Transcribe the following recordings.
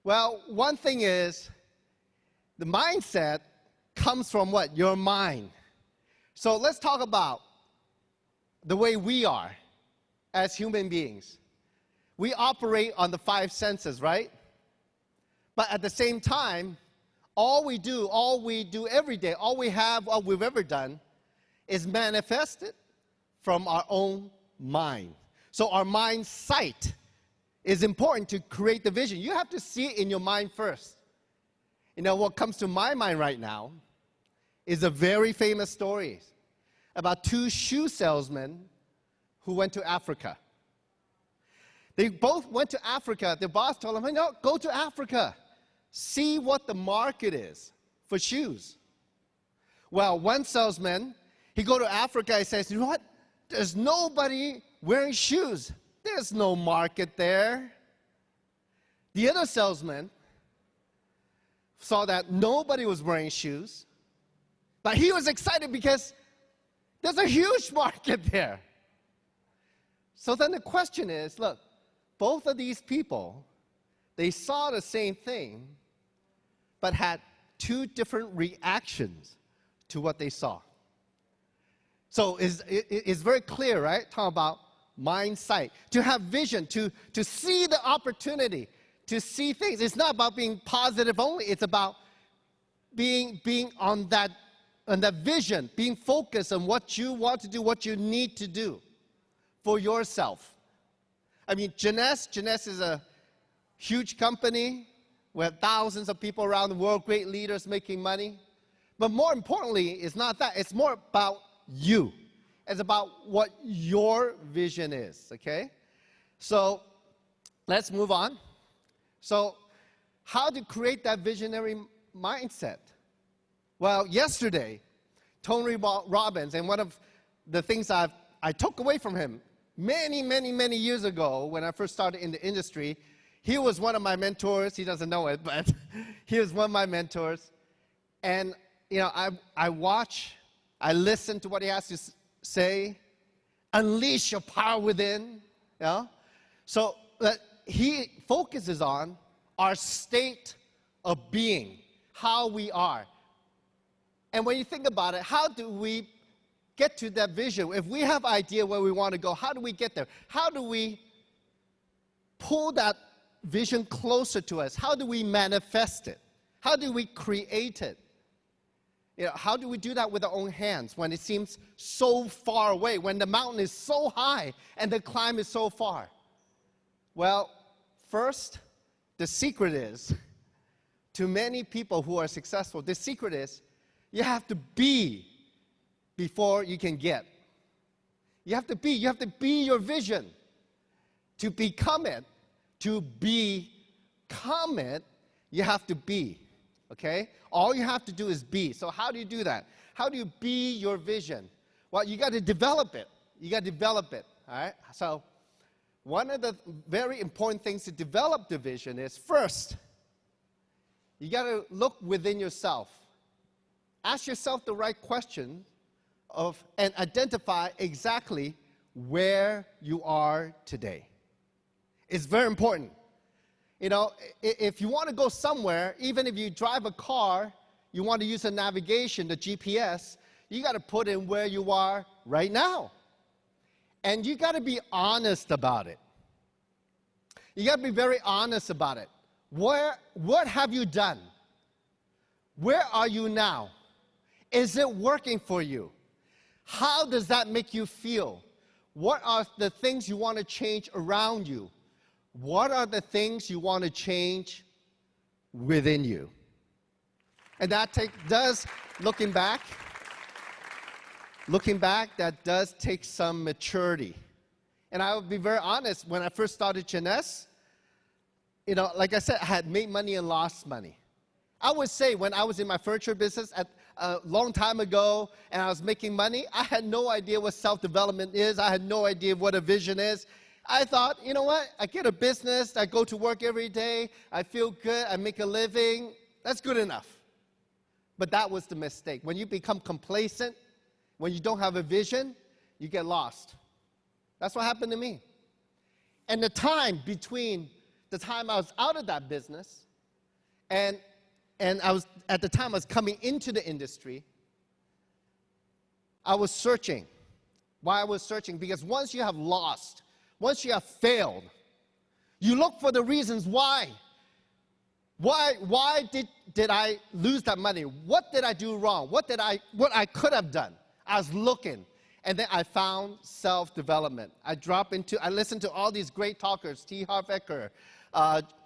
Well, one thing is the mindset comes from what? Your mind. So let's talk about the way we are as human beings. We operate on the five senses, right? But at the same time, all we do every day, all we have, all we've ever done, is manifested from our own mind. So our mind sight is important to create the vision. You have to see it in your mind first. You know, what comes to my mind right now is a very famous story about two shoe salesmen who went to Africa. They both went to Africa. Their boss told them, hey, no, go to Africa. See what the market is for shoes. Well, one salesman, he go to Africa, he says, you know what? There's nobody wearing shoes. There's no market there. The other salesman saw that nobody was wearing shoes, but he was excited because there's a huge market there. So then the question is, look, both of these people, they saw the same thing, but had two different reactions to what they saw. So it's very clear, right? Talking about mind sight. To have vision, to see the opportunity, to see things. It's not about being positive only. It's about being on that vision, being focused on what you want to do, what you need to do for yourself. I mean, Jas&Jeunesse is a huge company. We have thousands of people around the world, great leaders making money. But more importantly, it's not that. It's more about you. It's about what your vision is, okay? So let's move on. So how to create that visionary mindset? Well, yesterday, Tony Robbins, and one of the things I took away from him many years ago when I first started in the industry, he was one of my mentors. He doesn't know it, but he was one of my mentors. And, you know, I listen to what he has to say. Unleash your power within. You know? So he focuses on our state of being, how we are. And when you think about it, how do we get to that vision? If we have idea where we want to go, how do we get there? How do we pull that vision closer to us? How do we manifest it? How do we create it? You know, how do we do that with our own hands when it seems so far away, when the mountain is so high and the climb is so far? Well, first, the secret is, to many people who are successful, the secret is you have to be before you can get. You have to be your vision. To become it, to become it, you have to be, okay? All you have to do is be. So how do you do that? How do you be your vision? Well, you got to develop it. You got to develop it, all right? So one of the very important things to develop the vision is, first, you got to look within yourself. Ask yourself the right question and identify exactly where you are today. It's very important. You know, if you want to go somewhere, even if you drive a car, you want to use a navigation, the GPS, you got to put in where you are right now. And you got to be honest about it. You got to be very honest about it. What have you done? Where are you now? Is it working for you? How does that make you feel? What are the things you want to change around you? What are the things you want to change within you? And that does, looking back, that does take some maturity. And I will be very honest, when I first started Jas&Jeunesse, you know, like I said, I had made money and lost money. I would say when I was in my furniture business a long time ago and I was making money, I had no idea what self-development is. I had no idea what a vision is. I thought, you know what, I get a business, I go to work every day, I feel good, I make a living, that's good enough. But that was the mistake. When you become complacent, when you don't have a vision, you get lost. That's what happened to me. And the time between the time I was out of that business And I was, at the time I was coming into the industry, I was searching. Why I was searching? Because once you have lost, once you have failed, you look for the reasons why. Why did I lose that money? What did I do wrong? What I could have done? I was looking. And then I found self-development. I listened to all these great talkers, T. Harv Eker,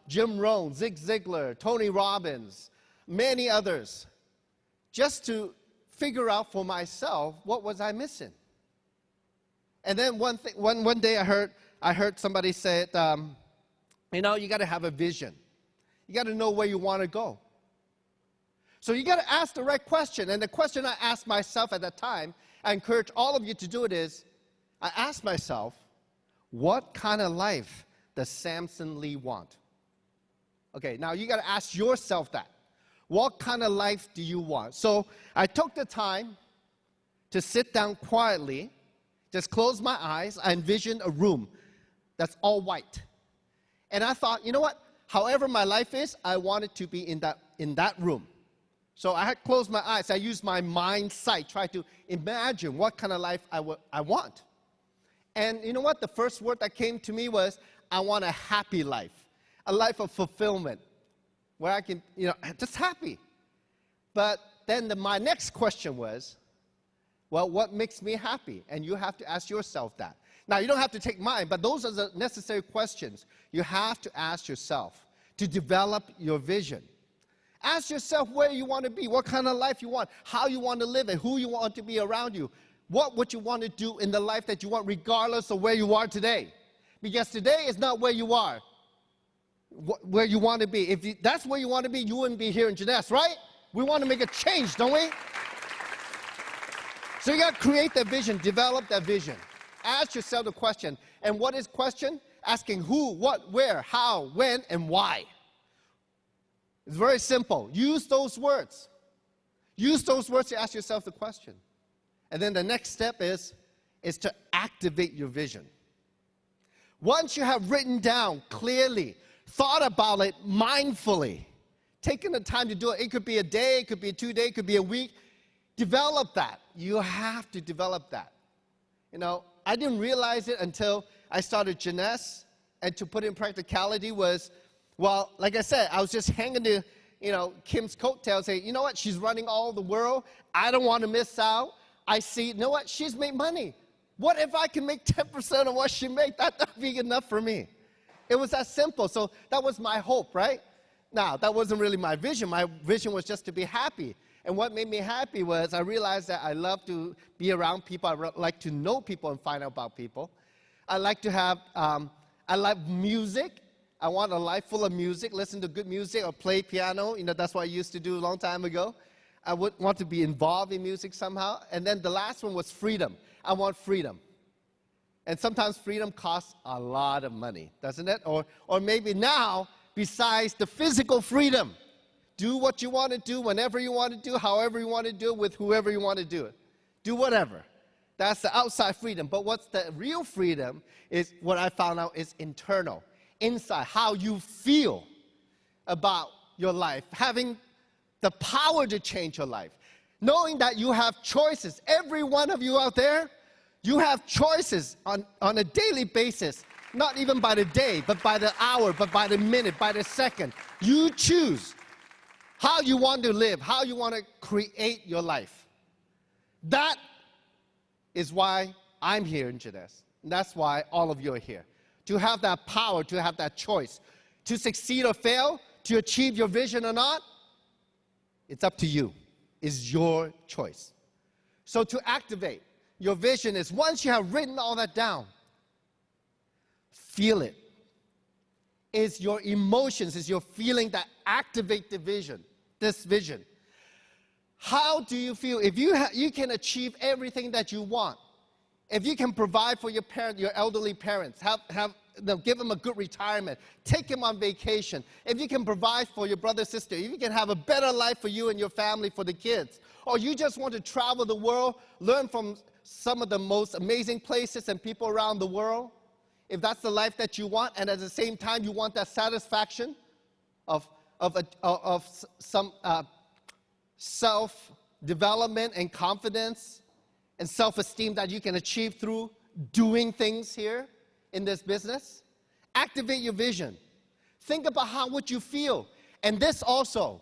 Jim Rohn, Zig Ziglar, Tony Robbins, many others, just to figure out for myself what was I missing. And then one day I heard somebody say, you know, you got to have a vision. You got to know where you want to go. So you got to ask the right question. And the question I asked myself at that time, I encourage all of you to do it, is I asked myself, what kind of life does Samson Lee want? Okay, now you got to ask yourself that. What kind of life do you want? So I took the time to sit down quietly, just close my eyes. I envisioned a room that's all white. And I thought, you know what? However my life is, I want it to be in that room. So I had closed my eyes. I used my mind sight, try to imagine what kind of life I want. And you know what? The first word that came to me was, I want a happy life, a life of fulfillment, where I can, you know, just happy. But then my next question was, well, what makes me happy? And you have to ask yourself that. Now, you don't have to take mine, but those are the necessary questions you have to ask yourself to develop your vision. Ask yourself where you want to be, what kind of life you want, how you want to live it, who you want to be around you, what would you want to do in the life that you want regardless of where you are today. Because today is not where you are, where you want to be. If that's where you want to be, you wouldn't be here in Jas&Jeunesse, right? We want to make a change, don't we? So you got to create that vision, develop that vision. Ask yourself the question. And what is question? Asking who, what, where, how, when, and why. It's very simple. Use those words. Use those words to ask yourself the question. And then the next step is to activate your vision. Once you have written down clearly, thought about it mindfully, taken the time to do it, it could be a day, it could be 2 days, it could be a week, develop that. You have to develop that. You know, I didn't realize it until I started Jeunesse, and to put in practicality was, well, like I said, I was just hanging to, you know, Kim's coattails, saying, you know what, she's running all the world. I don't want to miss out. I see, you know what, she's made money. What if I can make 10% of what she made? That'd be enough for me. It was that simple. So that was my hope, right? Now, that wasn't really my vision. My vision was just to be happy. And what made me happy was I realized that I love to be around people. I like to know people and find out about people. I like to have, I like music. I want a life full of music, listen to good music or play piano. You know, that's what I used to do a long time ago. I would want to be involved in music somehow. And then the last one was freedom. I want freedom. And sometimes freedom costs a lot of money, doesn't it? Or maybe now, besides the physical freedom, do what you want to do, whenever you want to do, however you want to do it, with whoever you want to do it. Do whatever. That's the outside freedom. But what's the real freedom is what I found out is internal, inside, how you feel about your life, having the power to change your life, knowing that you have choices. Every one of you out there, you have choices on a daily basis, not even by the day, but by the hour, but by the minute, by the second. You choose how you want to live, how you want to create your life. That is why I'm here in Jas&Jeunesse. And that's why all of you are here. To have that power, to have that choice, to succeed or fail, to achieve your vision or not, it's up to you. It's your choice. So to activate your vision is once you have written all that down, feel it. It's your emotions, it's your feeling that activate the vision, this vision. How do you feel? If you can achieve everything that you want, if you can provide for your parents, your elderly parents, give them a good retirement, take them on vacation, if you can provide for your brother, sister, if you can have a better life for you and your family, for the kids, or you just want to travel the world, learn from some of the most amazing places and people around the world, if that's the life that you want, and at the same time you want that satisfaction of some self-development and confidence and self-esteem that you can achieve through doing things here in this business. Activate your vision. Think about how would you feel. And this also,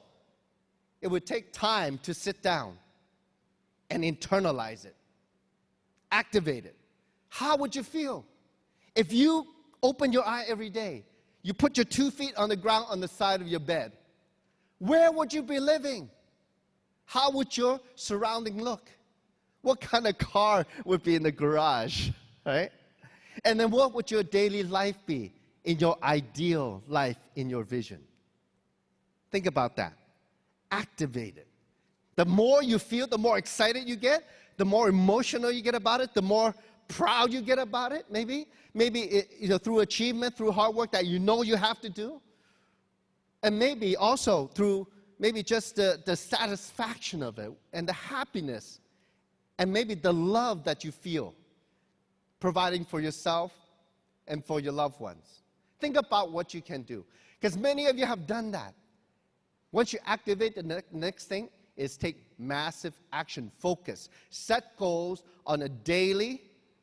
it would take time to sit down and internalize it. Activate it. How would you feel? If you open your eye every day, you put your 2 feet on the ground on the side of your bed, where would you be living? How would your surrounding look? What kind of car would be in the garage, right? And then what would your daily life be in your ideal life, in your vision? Think about that. Activate it. The more you feel, the more excited you get, the more emotional you get about it, the more proud you get about it, maybe through achievement, through hard work that you have to do. And maybe also through maybe just the satisfaction of it and the happiness and maybe the love that you feel providing for yourself and for your loved ones. Think about what you can do, because many of you have done that. Once you activate, the next thing is take massive action. Focus. Set goals on a daily,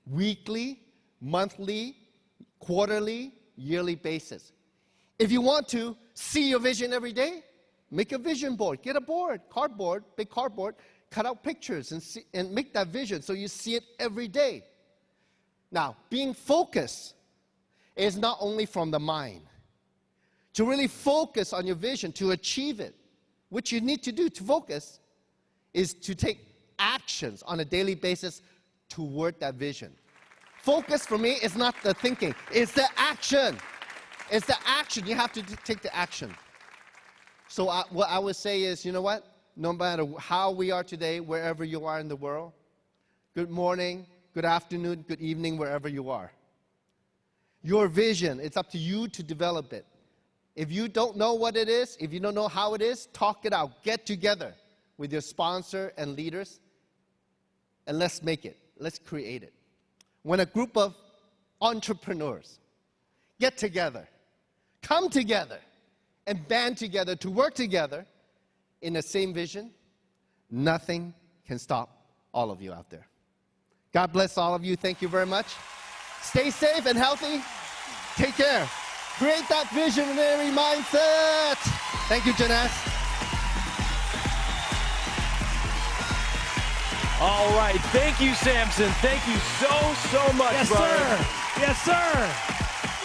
weekly, monthly, quarterly, yearly basis. If you want to see your vision every day, make a vision board. Get a board, cardboard, big cardboard, cut out pictures and make that vision so you see it every day. Now, being focused is not only from the mind. To really focus on your vision, to achieve it, what you need to do to focus is to take actions on a daily basis toward that vision. Focus for me is not the thinking, it's the action. It's the action. You have to take the action. So what I would say is, you know what? No matter how we are today, wherever you are in the world, good morning, good afternoon, good evening, wherever you are. Your vision, it's up to you to develop it. If you don't know what it is, if you don't know how it is, talk it out. Get together with your sponsor and leaders, and let's make it. Let's create it. When a group of entrepreneurs get together, come together, and band together to work together in the same vision, nothing can stop all of you out there. God bless all of you. Thank you very much. Stay safe and healthy. Take care. Create that visionary mindset. Thank you, Jas&Jeunesse. All right. Thank you, Samson. Thank you so much, yes, brother. Sir. Yes, sir.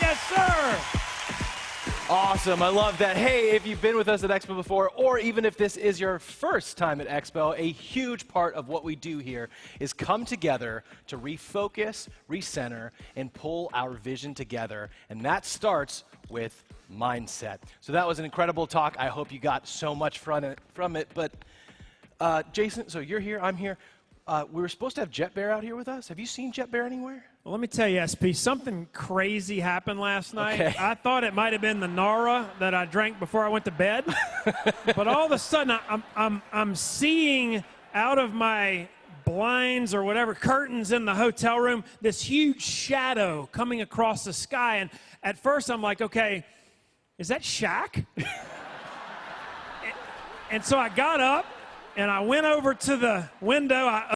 Yes, sir. Awesome. I love that. Hey, if you've been with us at Expo before, or even if this is your first time at Expo, a huge part of what we do here is come together to refocus, recenter, and pull our vision together. And that starts with mindset. So that was an incredible talk. I hope you got so much from it. But Jason, so you're here, I'm here. We were supposed to have Jet Bear out here with us. Have you seen Jet Bear anywhere? Well, let me tell you, SP, something crazy happened last night. Okay. I thought it might have been the Nara that I drank before I went to bed. But all of a sudden, I'm seeing out of my blinds or whatever, curtains in the hotel room, this huge shadow coming across the sky. And at first, I'm like, okay, is that Shaq? And so I got up, and I went over to the window.